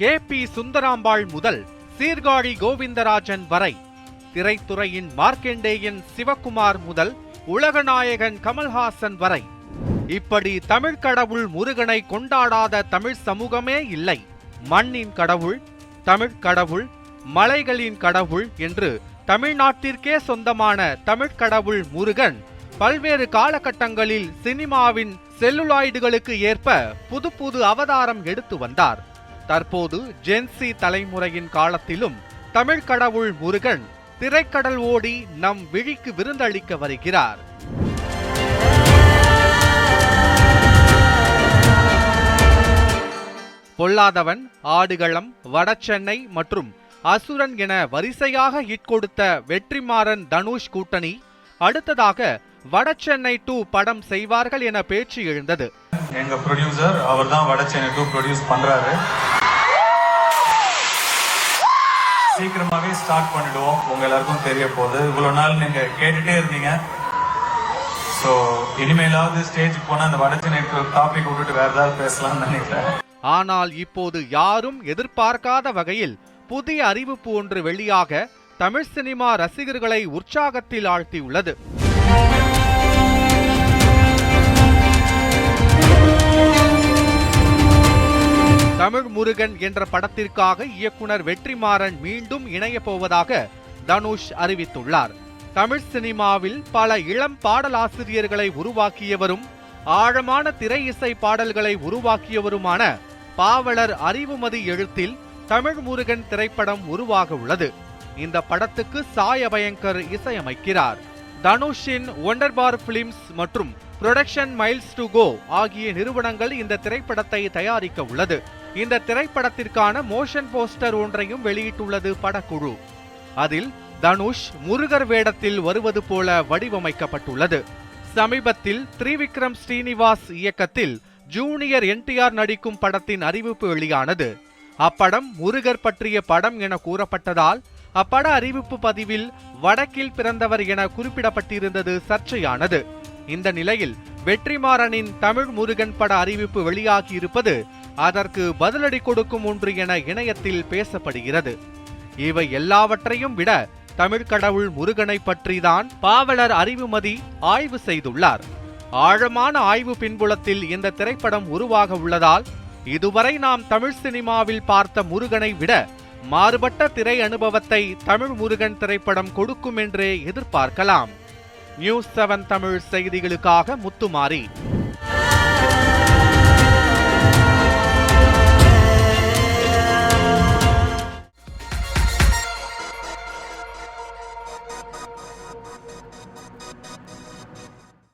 KP. Sundarambal முதல் சீர்காழி கோவிந்தராஜன் வரை, திரைத்துறையின் மார்க்கண்டேயன் சிவகுமார் முதல் உலகநாயகன் கமல்ஹாசன் வரை, இப்படி தமிழ் கடவுள் முருகனை கொண்டாடாத தமிழ் சமூகமே இல்லை. மண்ணின் கடவுள், தமிழ் கடவுள், மலைகளின் கடவுள் என்று தமிழ்நாட்டிற்கே சொந்தமான தமிழ் கடவுள் முருகன் பல்வேறு காலகட்டங்களில் சினிமாவின் செல்லுலாய்டுகளுக்கு ஏற்ப புது புது அவதாரம் எடுத்து வந்தார். தற்போது ஜென்சி தலைமுறையின் காலத்திலும் தமிழ் கடவுள் முருகன் திரைக்கடல் ஓடி நம் விழிக்கு விருந்தளிக்க வருகிறார். பொல்லாதவன், ஆடுகளம், வடசென்னை மற்றும் அசுரன் என வரிசையாக ஹிட் கொடுத்த வெற்றிமாறன் தனுஷ் கூட்டணி அடுத்ததாக வடசென்னை 2 படம் செய்வார்கள் என பேச்சு எழுந்தது. எங்க ப்ரொடியூசர் அவர் தான் வடசென்னை 2 ப்ரொடியூஸ் பண்றாரு. சீக்கிரமாவே ஸ்டார்ட் பண்ணிடுவோம். உங்க எல்லாருக்கும் தெரிய போகுது. இவ்வளவு நாள் நீங்க கேட்டுட்டே இருந்தீங்க. சோ இனிமேலாவது ஸ்டேஜுக்கு போனா அந்த வடசென்னை டாபிக் விட்டுட்டு வேற ஏதாவது பேசலாம்னு நினைக்கிறேன். ஆனால் இப்போது யாரும் எதிர்பார்க்காத வகையில் புதிய அறிவிப்பு ஒன்று வெளியாக தமிழ் சினிமா ரசிகர்களை உற்சாகத்தில் ஆழ்த்தியுள்ளது. தமிழ் முருகன் என்ற படத்திற்காக இயக்குனர் வெற்றிமாறன் மீண்டும் இணைய போவதாக தனுஷ் அறிவித்துள்ளார். தமிழ் சினிமாவில் பல இளம் பாடலாசிரியர்களை உருவாக்கியவரும் ஆழமான திரை இசை பாடல்களை உருவாக்கியவருமான பாவலர் அறிவுமதி எழுத்தில் தமிழ் முருகன் திரைப்படம் உருவாக உள்ளது. இந்த படத்துக்கு சாய் அபயங்கர் இசையமைக்கிறார். தனுஷின் ஒண்டர்பார் பிலிம்ஸ் மற்றும் புரொடக்ஷன் மைல்ஸ் டு கோ ஆகிய நிறுவனங்கள் இந்த திரைப்படத்தை தயாரிக்க உள்ளது. இந்த திரைப்படத்திற்கான மோஷன் போஸ்டர் ஒன்றையும் வெளியிட்டுள்ளது படக்குழு. அதில் தனுஷ் முருகர் வேடத்தில் வருவது போல வடிவமைக்கப்பட்டுள்ளது. சமீபத்தில் திரிவிக்ரம் ஸ்ரீனிவாஸ் இயக்கத்தில் ஜூனியர் என்டிஆர் நடிக்கும் படத்தின் அறிவிப்பு வெளியானது. அப்படம் முருகர் பற்றிய படம் என கூறப்பட்டதால் அப்பட அறிவிப்பு பதிவில் வடக்கில் பிறந்தவர் என குறிப்பிடப்பட்டிருந்தது சர்ச்சையானது. இந்த நிலையில் வெற்றிமாறனின் தமிழ் முருகன் பட அறிவிப்பு வெளியாகியிருப்பது அதற்கு பதிலடி கொடுக்கும் ஒன்று என இணையத்தில் பேசப்படுகிறது. இவை எல்லாவற்றையும் விட தமிழ் கடவுள் முருகனை பற்றிதான் பாவலர் அறிவுமதி ஆய்வு செய்துள்ளார். ஆழமான ஆய்வு பின்புலத்தில் இந்த திரைப்படம் உருவாக உள்ளதால் இதுவரை நாம் தமிழ் சினிமாவில் பார்த்த முருகனை விட மாறுபட்ட திரை அனுபவத்தை தமிழ் முருகன் திரைப்படம் கொடுக்கும் என்றே எதிர்பார்க்கலாம். நியூஸ் 7 தமிழ் செய்திகளுக்காக முத்துமாரி.